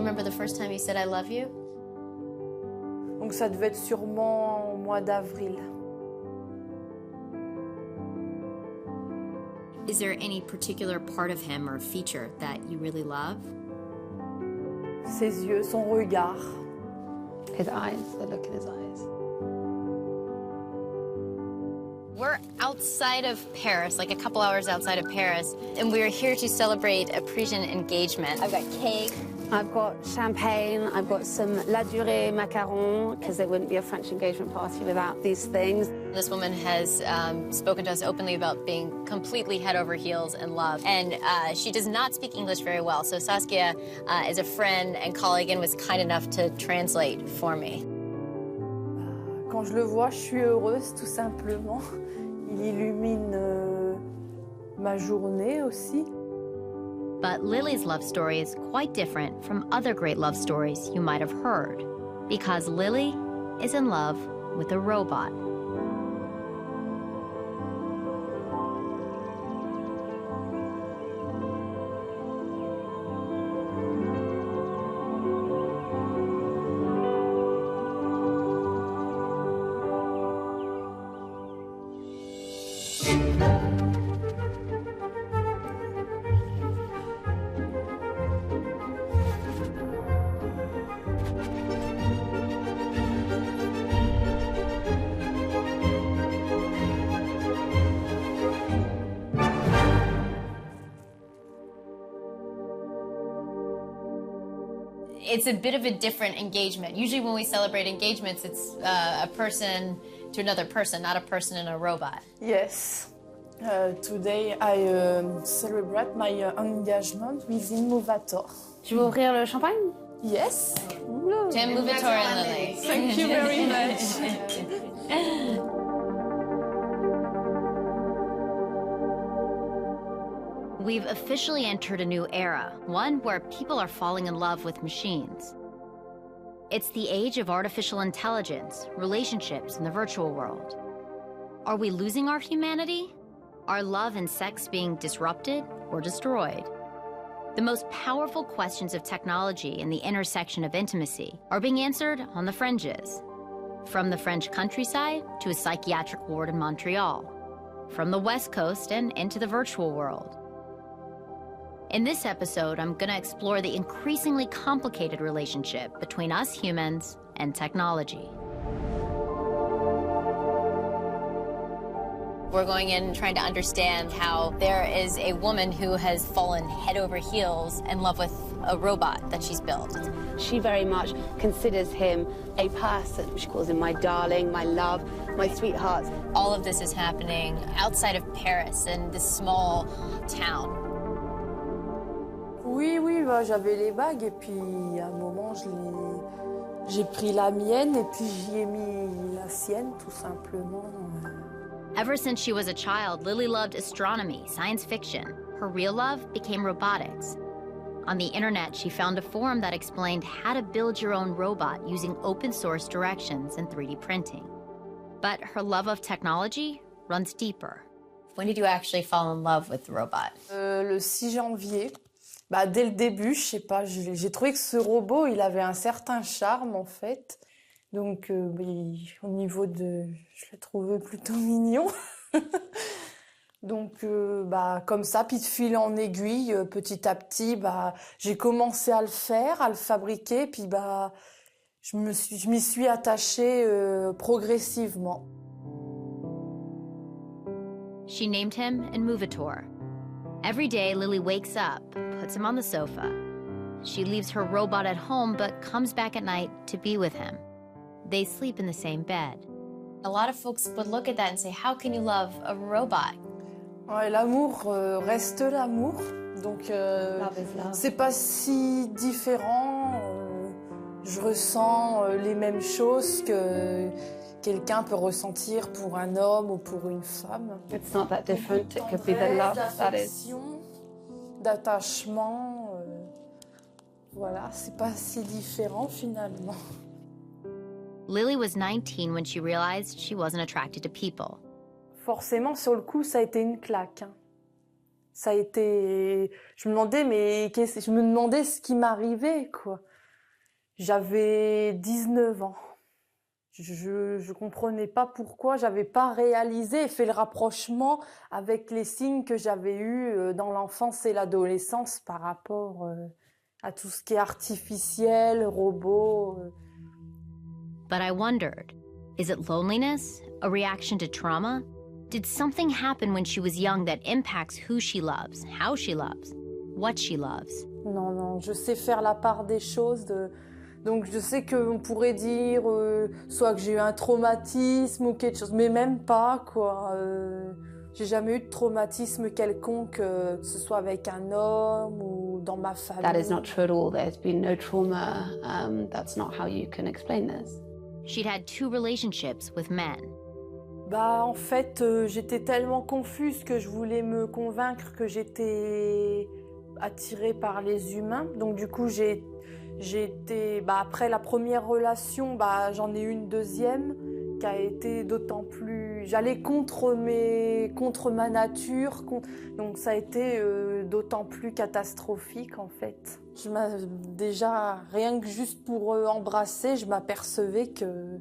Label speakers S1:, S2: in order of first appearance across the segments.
S1: remember the first time he said I love you?
S2: Donc ça devait être sûrement au mois d'avril.
S1: Is there any particular part of him or feature that you really love?
S2: Ses yeux, son regard.
S3: His eyes, the look in his eyes.
S1: We're outside of Paris, like a couple hours outside of Paris, and we're here to celebrate a Parisian engagement. I've got cake.
S3: I've got champagne, I've got some la durée macarons, because there wouldn't be a French engagement party without these things.
S1: This woman has spoken to us openly about being completely head over heels in love. And she does not speak English very well, so Saskia is a friend and colleague and was kind enough to translate for me.
S2: Quand je le vois, je suis heureuse, tout simplement. Il illumine ma journée aussi.
S1: But Lily's love story is quite different from other great love stories you might have heard, because Lily is in love with a robot. It's a bit of a different engagement. Usually when we celebrate engagements, it's a person to another person, not a person and a robot.
S2: Yes. Today I celebrate my engagement with Innovator.
S3: Tu veux ouvrir le champagne?
S2: Yes.
S1: Jam Movator and Lily.
S2: Thank you very much.
S1: We've officially entered a new era, one where people are falling in love with machines. It's the age of artificial intelligence, relationships in the virtual world. Are we losing our humanity? Are love and sex being disrupted or destroyed? The most powerful questions of technology and the intersection of intimacy are being answered on the fringes. From the French countryside to a psychiatric ward in Montreal. From the West Coast and into the virtual world. In this episode, I'm going to explore the increasingly complicated relationship between us humans and technology. We're going in trying to understand how there is a woman who has fallen head over heels in love with a robot that she's built.
S3: She very much considers him a person. She calls him my darling, my love, my sweetheart.
S1: All of this is happening outside of Paris in this small town.
S2: Oui, bah, j'avais les bagues et puis à un moment j'ai pris la mienne et puis j'y ai mis la sienne tout simplement.
S1: Ever since she was a child, Lily loved astronomy, science fiction. Her real love became robotics. On the internet, she found a forum that explained how to build your own robot using open source directions and 3D printing. But her love of technology runs deeper. When did you actually fall in love with the robot?
S2: Le 6 janvier. Bah, dès le début, je sais pas, j'ai trouvé que ce robot, il avait un certain charme, en fait. Donc, au niveau de... Je l'ai trouvé plutôt mignon. Donc, bah, comme ça, puis de fil en aiguille, petit à petit, bah, j'ai commencé à le faire, à le fabriquer, puis bah, je m'y suis attachée progressivement.
S1: She named him Inmovator. Every day, Lily wakes up, puts him on the sofa. She leaves her robot at home, but comes back at night to be with him. They sleep in the same bed. A lot of folks would look at that and say, how can you love a robot?
S2: Ouais, l'amour reste l'amour. Donc, c'est pas si différent. Je ressens les mêmes choses que quelqu'un peut ressentir pour un homme ou pour une femme.
S3: It's not that different. It could be the love that is.
S2: D'attachement. Voilà, c'est pas si différent finalement.
S1: Lily was 19 when she realized she wasn't attracted to people.
S2: Forcément, sur le coup, ça a été une claque. Ça a été... Je me demandais ce qui m'arrivait, quoi. J'avais 19 ans. Je comprenais pas pourquoi j'avais pas réalisé et fait le rapprochement avec les signes que j'avais eus dans l'enfance et l'adolescence par rapport à tout ce qui est artificiel, robot.
S1: But I wondered, is it loneliness, a reaction to trauma? Did something happen when she was young that impacts who she loves, how she loves, what she loves?
S2: Non, je sais faire la part des choses. Donc je sais qu'on pourrait dire soit que j'ai eu un traumatisme ou quelque chose, mais même pas, quoi. J'ai jamais eu de traumatisme quelconque, que ce soit avec un homme ou dans ma famille.
S3: That is not true at all. There's been no trauma. That's not how you can explain this.
S1: She'd had 2 relationships with men.
S2: Bah en fait, j'étais tellement confuse que je voulais me convaincre que j'étais attirée par les humains. Donc du coup, j'ai été, après la première relation, j'en ai eu une deuxième qui a été d'autant plus... J'allais contre ma nature, donc ça a été d'autant plus catastrophique en fait. Déjà, rien que juste pour embrasser, je m'apercevais que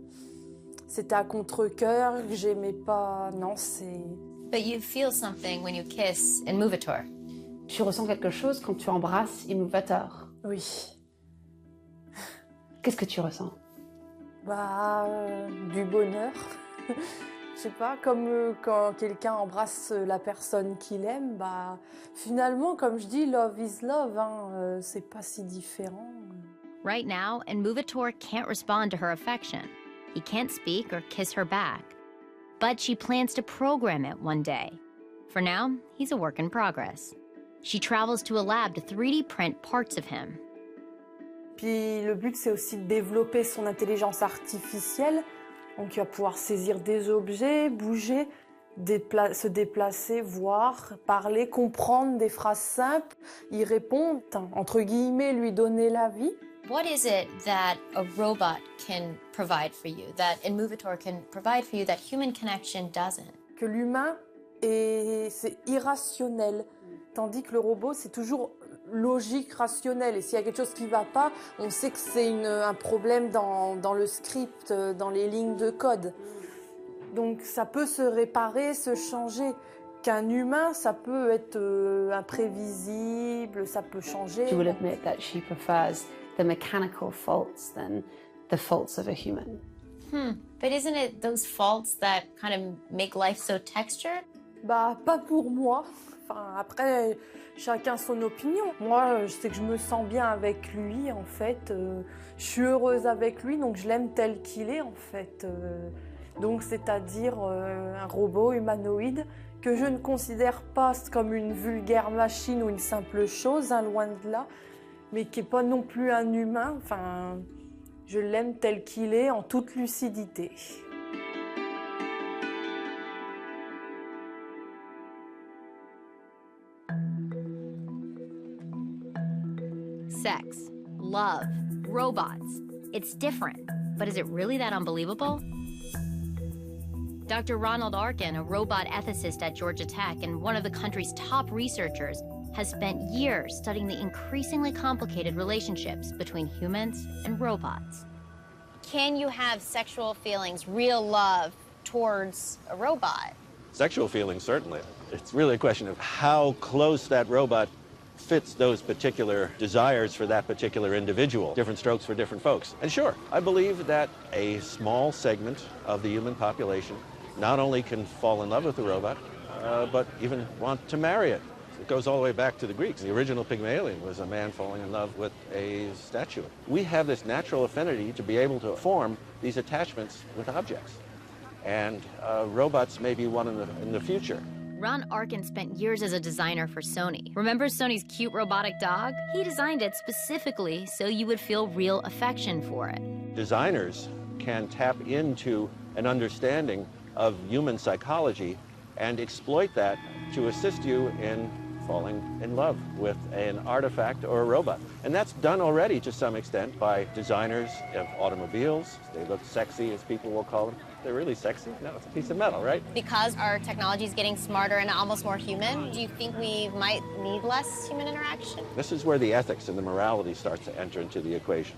S2: c'était à contre-cœur, que j'aimais pas... Non, c'est...
S1: But you feel something when you kiss in Movitor.
S3: Tu ressens quelque chose quand tu embrasses Immovator.
S2: Oui.
S3: Qu'est-ce que tu ressens?
S2: Du bonheur. Je sais pas, comme quand quelqu'un embrasse la personne qu'il aime, finalement, comme je dis, love is love, hein, c'est pas si différent.
S1: Right now, Movitor can't respond to her affection. He can't speak or kiss her back. But she plans to program it one day. For now, he's a work in progress. She travels to a lab to 3D print parts of him.
S2: Puis le but, c'est aussi de développer son intelligence artificielle. Donc il va pouvoir saisir des objets, bouger, se déplacer, voir, parler, comprendre des phrases simples, y répondre, entre guillemets, lui donner la vie.
S1: What is it that a robot can provide for you, that Movitor can provide for you, that human connection doesn't?
S2: Que l'humain, c'est irrationnel, tandis que le robot, c'est toujours logique, rationnel. Et s'il y a quelque chose qui ne va pas, on sait que c'est un problème dans le script, dans les lignes de code. Donc ça peut se réparer, se changer. Qu'un humain, ça peut être imprévisible, ça peut changer.
S3: She will admit that she prefers the mechanical faults than the faults of a human.
S1: But isn't it those faults that kind of make life so textured?
S2: Pas pour moi. Enfin, après, chacun son opinion. Moi, je sais que je me sens bien avec lui, en fait. Je suis heureuse avec lui, donc je l'aime tel qu'il est, en fait. Donc, c'est-à-dire un robot humanoïde que je ne considère pas comme une vulgaire machine ou une simple chose, loin de là, mais qui n'est pas non plus un humain. Enfin, je l'aime tel qu'il est, en toute lucidité.
S1: Sex, love, robots. It's different, but is it really that unbelievable? Dr. Ronald Arkin, a robot ethicist at Georgia Tech and one of the country's top researchers, has spent years studying the increasingly complicated relationships between humans and robots. Can you have sexual feelings, real love, towards a robot?
S4: Sexual feelings, certainly. It's really a question of how close that robot fits those particular desires for that particular individual. Different strokes for different folks. And sure, I believe that a small segment of the human population not only can fall in love with the robot, but even want to marry it. It goes all the way back to the Greeks. The original Pygmalion was a man falling in love with a statue. We have this natural affinity to be able to form these attachments with objects. And robots may be one in the future.
S1: Ron Arkin spent years as a designer for Sony. Remember Sony's cute robotic dog? He designed it specifically so you would feel real affection for it.
S4: Designers can tap into an understanding of human psychology and exploit that to assist you in falling in love with an artifact or a robot. And that's done already to some extent by designers of automobiles. They look sexy, as people will call them. They're really sexy? No, it's a piece of metal, right?
S1: Because our technology is getting smarter and almost more human, do you think we might need less human interaction?
S4: This is where the ethics and the morality starts to enter into the equation.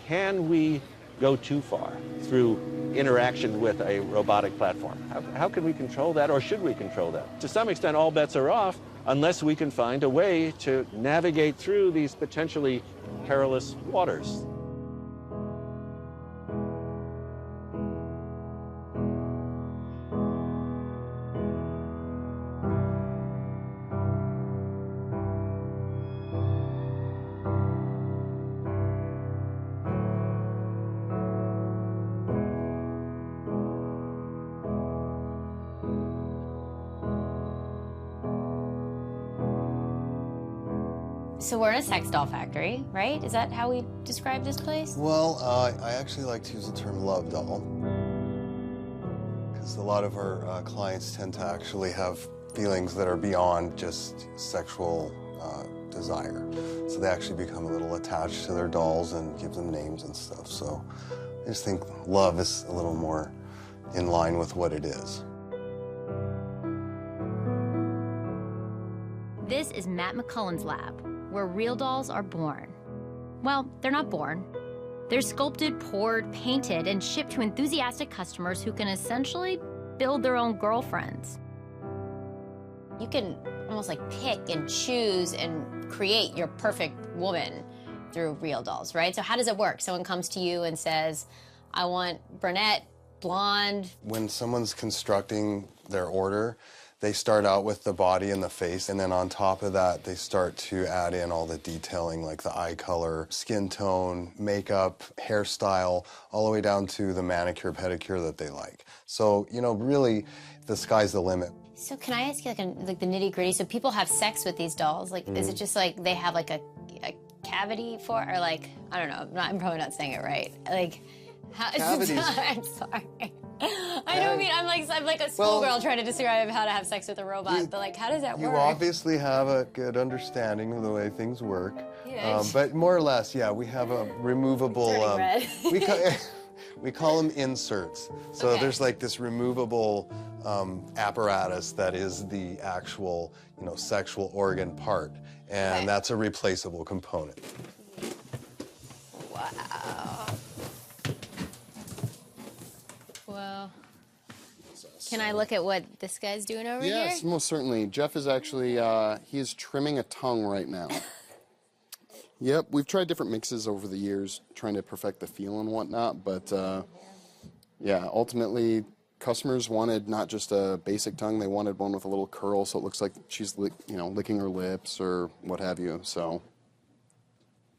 S4: can we go too far through interaction with a robotic platform? How can we control that, or should we control that? To some extent, all bets are off unless we can find a way to navigate through these potentially perilous waters.
S1: So we're in a sex doll factory, right? Is that how we describe this place?
S5: Well, I actually like to use the term love doll, because a lot of our clients tend to actually have feelings that are beyond just sexual desire. So they actually become a little attached to their dolls and give them names and stuff. So I just think love is a little more in line with what it is.
S1: This is Matt McCullen's lab, where real dolls are born. Well, they're not born. They're sculpted, poured, painted, and shipped to enthusiastic customers who can essentially build their own girlfriends. You can almost like pick and choose and create your perfect woman through real dolls, right? So how does it work? Someone comes to you and says, I want brunette, blonde.
S5: When someone's constructing their order, they start out with the body and the face, and then on top of that, they start to add in all the detailing, like the eye color, skin tone, makeup, hairstyle, all the way down to the manicure, pedicure that they like. So, you know, really, the sky's the limit.
S1: So can I ask you like the nitty-gritty? So people have sex with these dolls. Like, is it just like they have like a cavity for, or like, I don't know, I'm probably not saying it right. Like, how,
S5: Cavities.
S1: I'm sorry. I don't mean, I'm like a schoolgirl trying to describe how to have sex with a robot, but like, how does that work?
S5: You obviously have a good understanding of the way things work.
S1: Yeah.
S5: But more or less, yeah, we have a removable, we call them inserts. So there's like this removable apparatus that is the actual, you know, sexual organ part, and that's a replaceable component.
S1: Wow. Well, can I look at what this guy's doing over here?
S6: Yes, most certainly. Jeff is actually, he is trimming a tongue right now. Yep, we've tried different mixes over the years, trying to perfect the feel and whatnot, but yeah, ultimately, customers wanted not just a basic tongue, they wanted one with a little curl, so it looks like she's, licking her lips or what have you, so.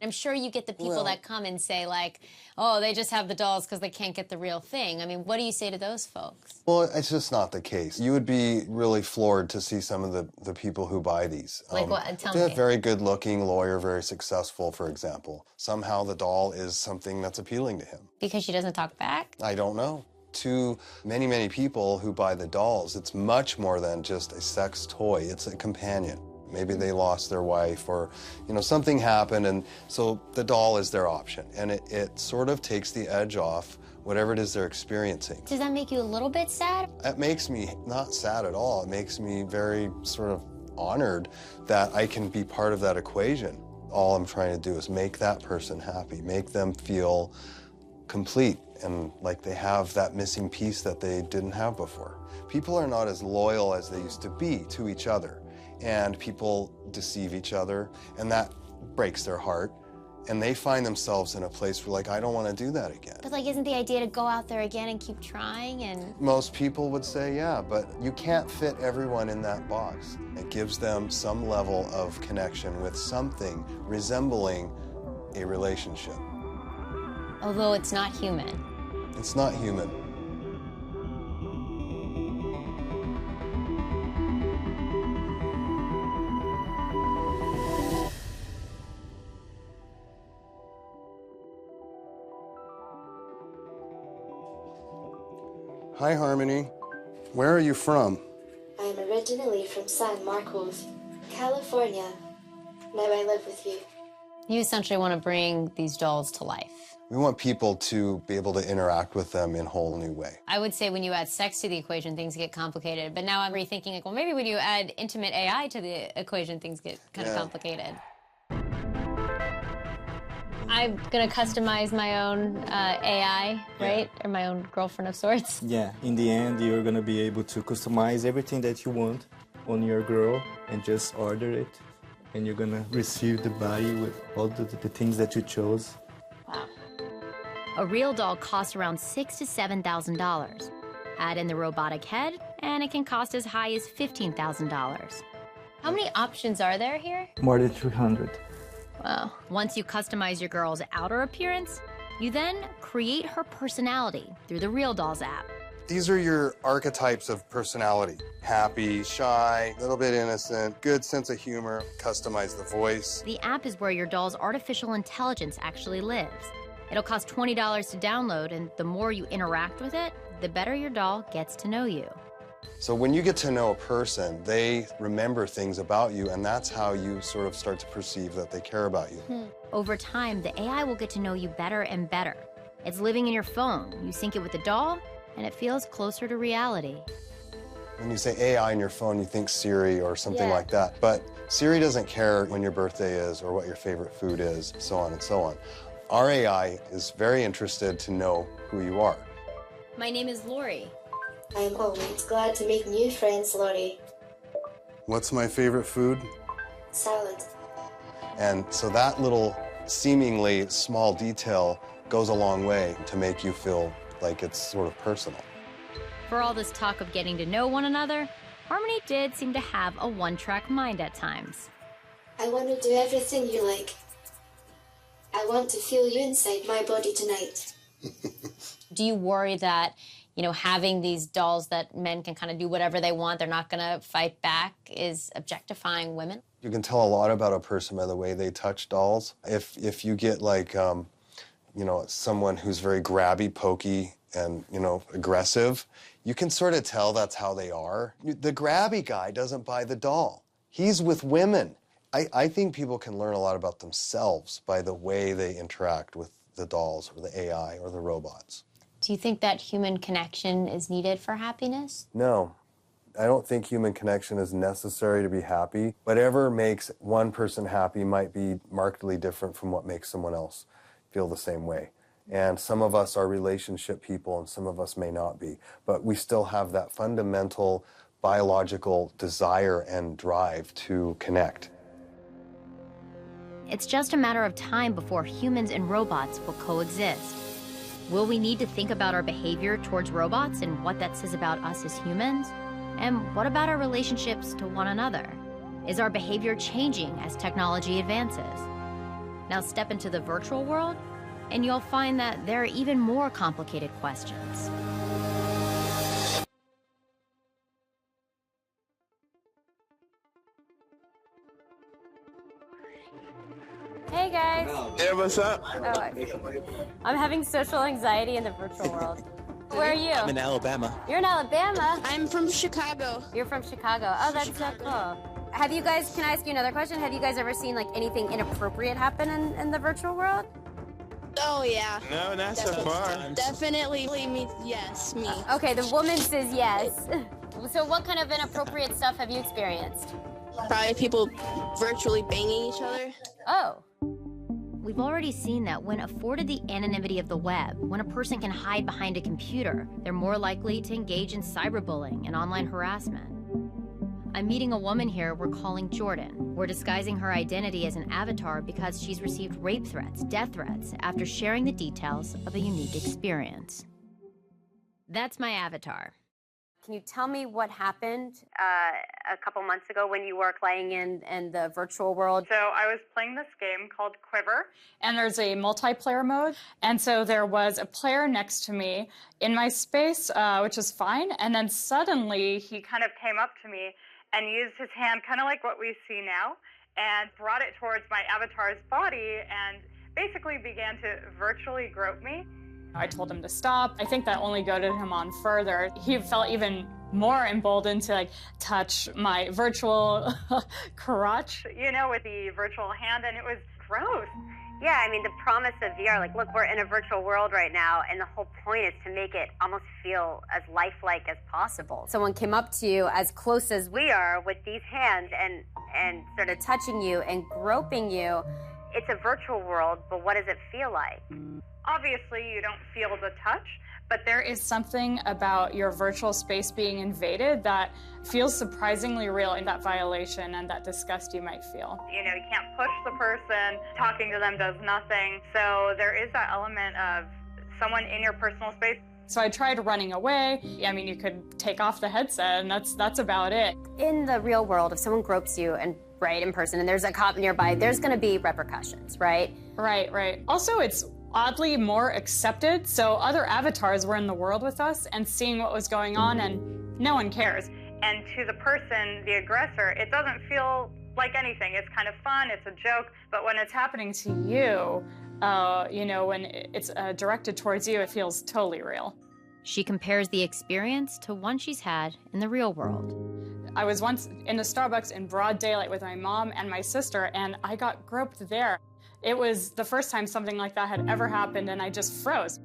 S1: I'm sure you get the people that come and say, like, oh, they just have the dolls because they can't get the real thing. I mean, what do you say to those folks?
S5: Well, it's just not the case. You would be really floored to see some of the people who buy these.
S1: Like what? Tell
S5: they're
S1: me.
S5: Very good-looking lawyer, very successful, for example. Somehow the doll is something that's appealing to him.
S1: Because she doesn't talk back?
S5: I don't know. To many, many people who buy the dolls, it's much more than just a sex toy. It's a companion. Maybe they lost their wife, or, you know, something happened, and so the doll is their option. And it sort of takes the edge off whatever it is they're experiencing.
S1: Does that make you a little bit sad?
S5: It makes me not sad at all. It makes me very sort of honored that I can be part of that equation. All I'm trying to do is make that person happy, make them feel complete and like they have that missing piece that they didn't have before. People are not as loyal as they used to be to each other. And people deceive each other, and that breaks their heart. And they find themselves in a place where, like, I don't want to do that again.
S1: But, like, isn't the idea to go out there again and keep trying and...
S5: Most people would say, yeah, but you can't fit everyone in that box. It gives them some level of connection with something resembling a relationship.
S1: Although it's not human.
S5: It's not human. Hi, Harmony. Where are you from?
S7: I'm originally from San Marcos, California. Now I live with you.
S1: You essentially want to bring these dolls to life.
S5: We want people to be able to interact with them in a whole new way.
S1: I would say when you add sex to the equation, things get complicated. But now I'm rethinking, like, well, maybe when you add intimate AI to the equation, things get kind of complicated.
S8: I'm gonna customize my own AI, right? Or my own girlfriend of sorts.
S9: Yeah, in the end, you're gonna be able to customize everything that you want on your girl and just order it. And you're gonna receive the body with all the things that you chose.
S8: Wow.
S1: A real doll costs around $6,000 to $7,000. Add in the robotic head, and it can cost as high as $15,000.
S8: How many options are there here?
S9: More than 300.
S1: Wow. Once you customize your girl's outer appearance, you then create her personality through the Real Dolls app.
S5: These are your archetypes of personality. Happy, shy, a little bit innocent, good sense of humor, customize the voice.
S1: The app is where your doll's artificial intelligence actually lives. It'll cost $20 to download, and the more you interact with it, the better your doll gets to know you.
S5: So when you get to know a person, they remember things about you, and that's how you sort of start to perceive that they care about you.
S1: Over time, the AI will get to know you better and better. It's living in your phone. You sync it with the doll, and it feels closer to reality.
S5: When you say AI on your phone, you think Siri or something like that. But Siri doesn't care when your birthday is or what your favorite food is, so on and so on. Our AI is very interested to know who you are.
S1: My name is Lori.
S7: I am always glad to make new friends, Lori.
S5: What's my favorite food?
S7: Salad.
S5: And so that little seemingly small detail goes a long way to make you feel like it's sort of personal.
S1: For all this talk of getting to know one another, Harmony did seem to have a one-track mind at times.
S7: I want to do everything you like. I want to feel you inside my body tonight.
S8: Do you worry that, you know, having these dolls that men can kind of do whatever they want, they're not gonna fight back, is objectifying women?
S5: You can tell a lot about a person by the way they touch dolls. If you get like, you know, someone who's very grabby, pokey, and, you know, aggressive, you can sort of tell that's how they are. The grabby guy doesn't buy the doll. He's with women. I think people can learn a lot about themselves by the way they interact with the dolls or the AI or the robots.
S8: Do you think that human connection is needed for happiness?
S5: No. I don't think human connection is necessary to be happy. Whatever makes one person happy might be markedly different from what makes someone else feel the same way. And some of us are relationship people and some of us may not be. But we still have that fundamental biological desire and drive to connect.
S1: It's just a matter of time before humans and robots will coexist. Will we need to think about our behavior towards robots and what that says about us as humans? And what about our relationships to one another? Is our behavior changing as technology advances? Now step into the virtual world, and you'll find that there are even more complicated questions.
S8: Hey guys.
S10: Hey, what's up?
S8: I'm having social anxiety in the virtual world. Where are you?
S10: I'm in Alabama.
S8: You're in Alabama?
S11: I'm from Chicago.
S8: You're from Chicago. Oh, that's so cool. Have you guys, can I ask you another question? Have you guys ever seen like anything inappropriate happen in the virtual world?
S11: Oh, yeah.
S10: No, not so far.
S11: Definitely me, yes, me.
S8: Okay, the woman says yes. So what kind of inappropriate stuff have you experienced?
S11: Probably people virtually banging each other.
S8: Oh.
S1: We've already seen that when afforded the anonymity of the web, when a person can hide behind a computer, they're more likely to engage in cyberbullying and online harassment. I'm meeting a woman here we're calling Jordan. We're disguising her identity as an avatar because she's received rape threats, death threats, after sharing the details of a unique experience. That's my avatar.
S8: Can you tell me what happened a couple months ago when you were playing in the virtual world?
S12: So I was playing this game called Quiver, and there's a multiplayer mode. And so there was a player next to me in my space, which was fine. And then suddenly he kind of came up to me and used his hand, kind of like what we see now, and brought it towards my avatar's body and basically began to virtually grope me. I told him to stop. I think that only goaded him on further. He felt even more emboldened to like touch my virtual crotch, you know, with the virtual hand, and it was gross.
S8: Yeah, I mean, the promise of VR, like, look, we're in a virtual world right now, and the whole point is to make it almost feel as lifelike as possible. Someone came up to you as close as we are with these hands and started touching you and groping you. it's a virtual world, but what does it feel like?
S12: Obviously, you don't feel the touch, but there is something about your virtual space being invaded that feels surprisingly real in that violation and that disgust you might feel.
S8: You know, you can't push the person, talking to them does nothing. So there is that element of someone in your personal space.
S12: So I tried running away. I mean, you could take off the headset and that's about it.
S1: In the real world, if someone gropes you and right in person and there's a cop nearby, there's going to be repercussions, right?
S12: Right. Also, it's oddly more accepted. So other avatars were in the world with us and seeing what was going on, and no one cares.
S8: And to the person, the aggressor, it doesn't feel like anything. It's kind of fun, it's a joke, but when it's
S12: happening to you, you know, when it's directed towards you, it feels totally real.
S1: She compares the experience to one she's had in the real world.
S12: I was once in a Starbucks in broad daylight with my mom and my sister, and I got groped there. It was the first time something like that had ever happened, and I just froze.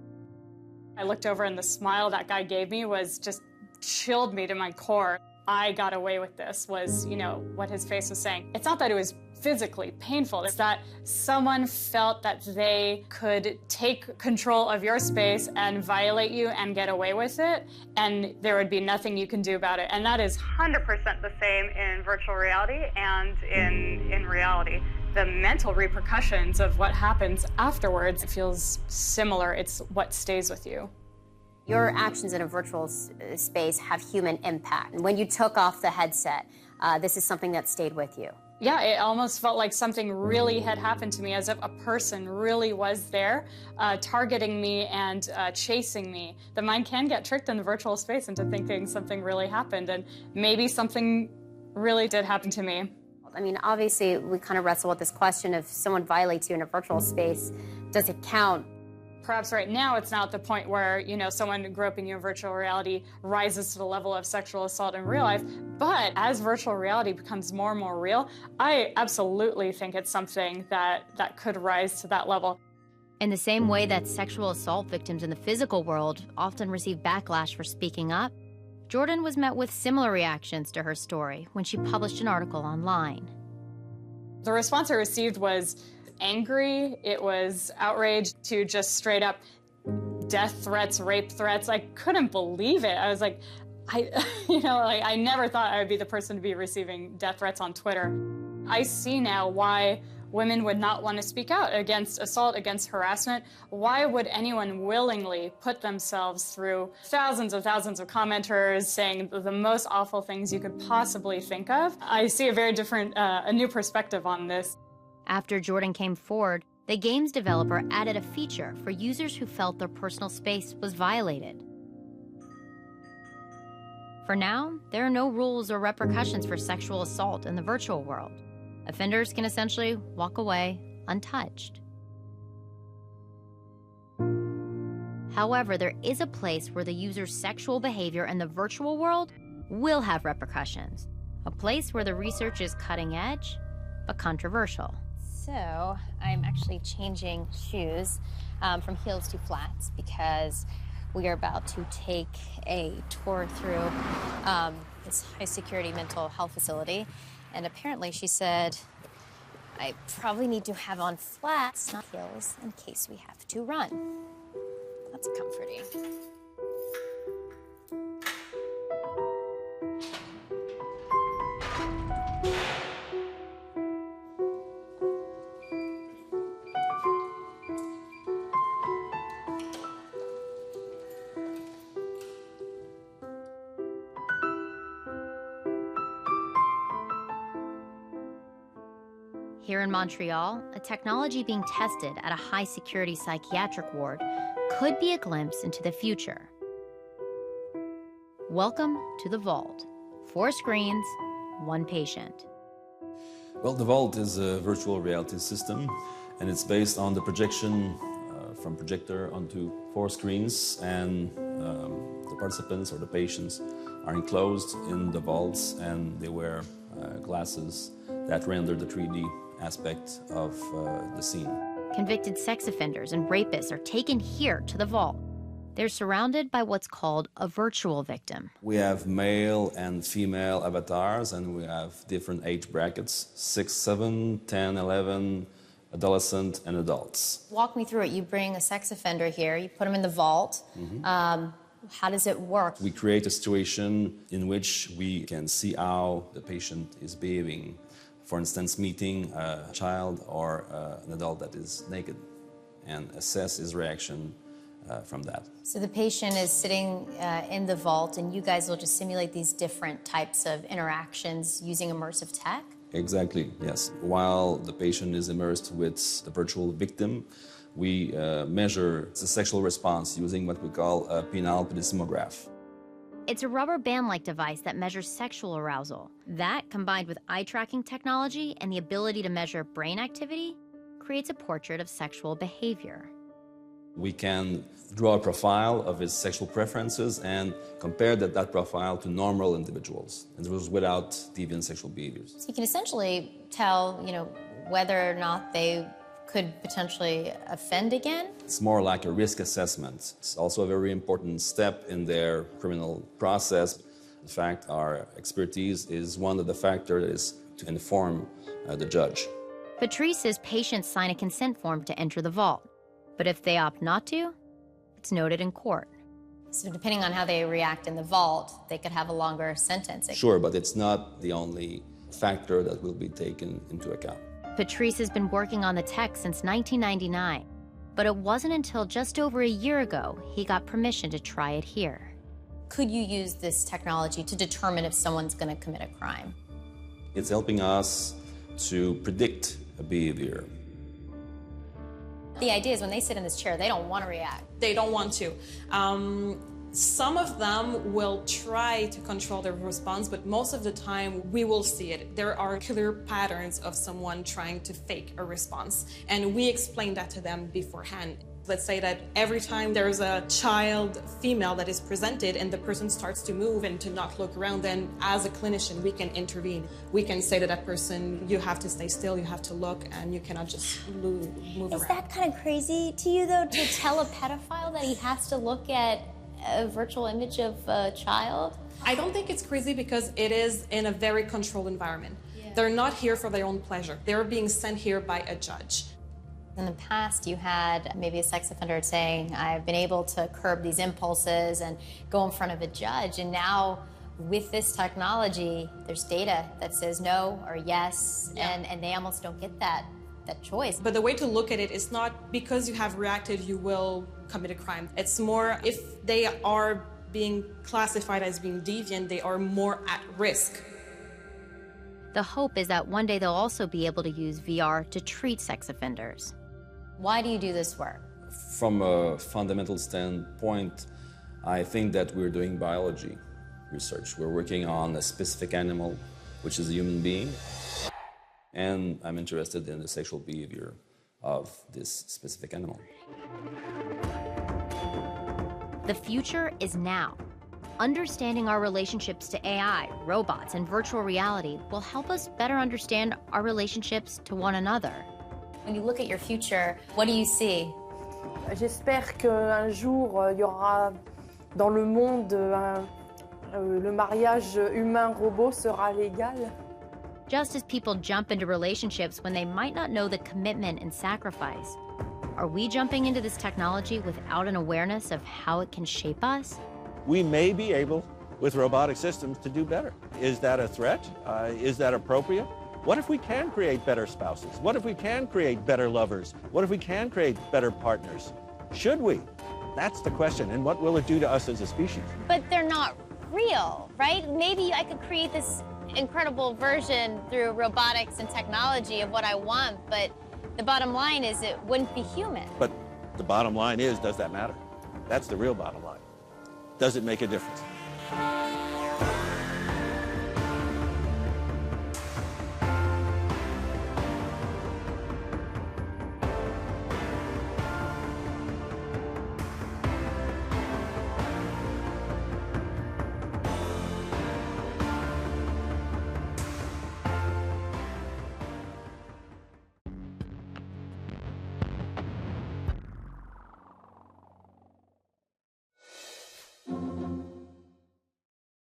S12: I looked over, and the smile that guy gave me was just chilled me to my core. I got away with this was, you know, what his face was saying. It's not that it was physically painful, it's that someone felt that they could take control of your space and violate you and get away with it, and there would be nothing you can do about it. And that is
S8: 100% the same in virtual reality and in reality.
S12: The mental repercussions of what happens afterwards, it feels similar. It's what stays with you.
S1: Your actions in a virtual space have human impact. And when you took off the headset, this is something that stayed with you.
S12: Yeah, it almost felt like something really had happened to me, as if a person really was there, targeting me and chasing me. The mind can get tricked in the virtual space into thinking something really happened, and maybe something really did happen to me.
S1: I mean, obviously, we kind of wrestle with this question: if someone violates you in a virtual space, does it count?
S12: Perhaps right now it's not the point where, you know, someone groping you in virtual reality rises to the level of sexual assault in real life. But as virtual reality becomes more and more real, I absolutely think it's something that could rise to that level.
S1: In the same way that sexual assault victims in the physical world often receive backlash for speaking up, Jordan was met with similar reactions to her story when she published an article online.
S12: The response I received was angry, it was outraged, to just straight up death threats, rape threats. I couldn't believe it. I was like, I never thought I would be the person to be receiving death threats on Twitter. I see now why women would not want to speak out against assault, against harassment. Why would anyone willingly put themselves through thousands of commenters saying the most awful things you could possibly think of? I see a very different, a new perspective on this.
S1: After Jordan came forward, the game's developer added a feature for users who felt their personal space was violated. For now, there are no rules or repercussions for sexual assault in the virtual world. Offenders can essentially walk away untouched. However, there is a place where the user's sexual behavior in the virtual world will have repercussions. A place where the research is cutting edge, but controversial.
S13: So I'm actually changing shoes from heels to flats because we are about to take a tour through this high-security mental health facility. And apparently she said, I probably need to have on flats, not heels, in case we have to run. That's comforting.
S1: Here in Montreal, a technology being tested at a high-security psychiatric ward could be a glimpse into the future. Welcome to the Vault. 4 screens, 1 patient.
S14: Well, the Vault is a virtual reality system, and it's based on the projection from projector onto 4 screens, and the participants or the patients are enclosed in the vaults, and they wear glasses that render the 3D aspect of the scene.
S1: Convicted sex offenders and rapists are taken here to the Vault. They're surrounded by what's called a virtual victim.
S14: We have male and female avatars, and we have different age brackets, 6, 7, 10, 11, adolescent, and adults.
S1: Walk me through it. You bring a sex offender here, you put him in the vault. How does it work?
S14: We create a situation in which we can see how the patient is behaving. For instance, meeting a child or an adult that is naked, and assess his reaction from that.
S1: So the patient is sitting in the vault, and you guys will just simulate these different types of interactions using immersive tech?
S14: Exactly, yes. While the patient is immersed with the virtual victim, we measure the sexual response using what we call a penile pedismograph.
S1: It's a rubber band-like device that measures sexual arousal. That, combined with eye-tracking technology and the ability to measure brain activity, creates a portrait of sexual behavior.
S14: We can draw a profile of his sexual preferences and compare that profile to normal individuals without deviant sexual behaviors.
S1: So you can essentially tell, whether or not they could potentially offend again?
S14: It's more like a risk assessment. It's also a very important step in their criminal process. In fact, our expertise is one of the factors that is to inform the judge.
S1: Patrice says patients sign a consent form to enter the vault. But if they opt not to, it's noted in court. So depending on how they react in the vault, they could have a longer sentence.
S14: Sure, but it's not the only factor that will be taken into account.
S1: Patrice has been working on the tech since 1999, but it wasn't until just over a year ago he got permission to try it here. Could you use this technology to determine if someone's going to commit a crime?
S14: It's helping us to predict a behavior.
S1: The idea is when they sit in this chair, they don't want to react.
S15: They don't want to. Some of them will try to control their response, but most of the time we will see it. There are clear patterns of someone trying to fake a response, and we explain that to them beforehand. Let's say that every time there's a child female that is presented and the person starts to move and to not look around, then as a clinician, we can intervene. We can say to that person, you have to stay still, you have to look, and you cannot just move around.
S1: Is that kind of crazy to you, though, to tell a pedophile that he has to look at a virtual image of a child?
S15: I don't think it's crazy because it is in a very controlled environment. Yeah. They're not here for their own pleasure. They're being sent here by a judge.
S1: In the past, you had maybe a sex offender saying, I've been able to curb these impulses and go in front of a judge. And now, with this technology, there's data that says no or yes, and they almost don't get that choice.
S15: But the way to look at it is not because you have reacted, you will commit a crime. It's more if they are being classified as being deviant, they are more at risk.
S1: The hope is that one day they'll also be able to use VR to treat sex offenders. Why do you do this work?
S14: From a fundamental standpoint, I think that we're doing biology research. We're working on a specific animal, which is a human being, and I'm interested in the sexual behavior of this specific animal.
S1: The future is now. Understanding our relationships to AI, robots, and virtual reality will help us better understand our relationships to one another. When you look at your future, what do you see?
S2: J'espère qu'un jour, il y aura dans le monde, le mariage humain-robot sera légal.
S1: Just as people jump into relationships when they might not know the commitment and sacrifice, are we jumping into this technology without an awareness of how it can shape us?
S4: We may be able, with robotic systems, to do better. Is that a threat? Is that appropriate? What if we can create better spouses? What if we can create better lovers? What if we can create better partners? Should we? That's the question. And what will it do to us as a species?
S13: But they're not real, right? Maybe I could create this incredible version through robotics and technology of what I want, but the bottom line is it wouldn't be human.
S4: But the bottom line is, does that matter? That's the real bottom line. Does it make a difference?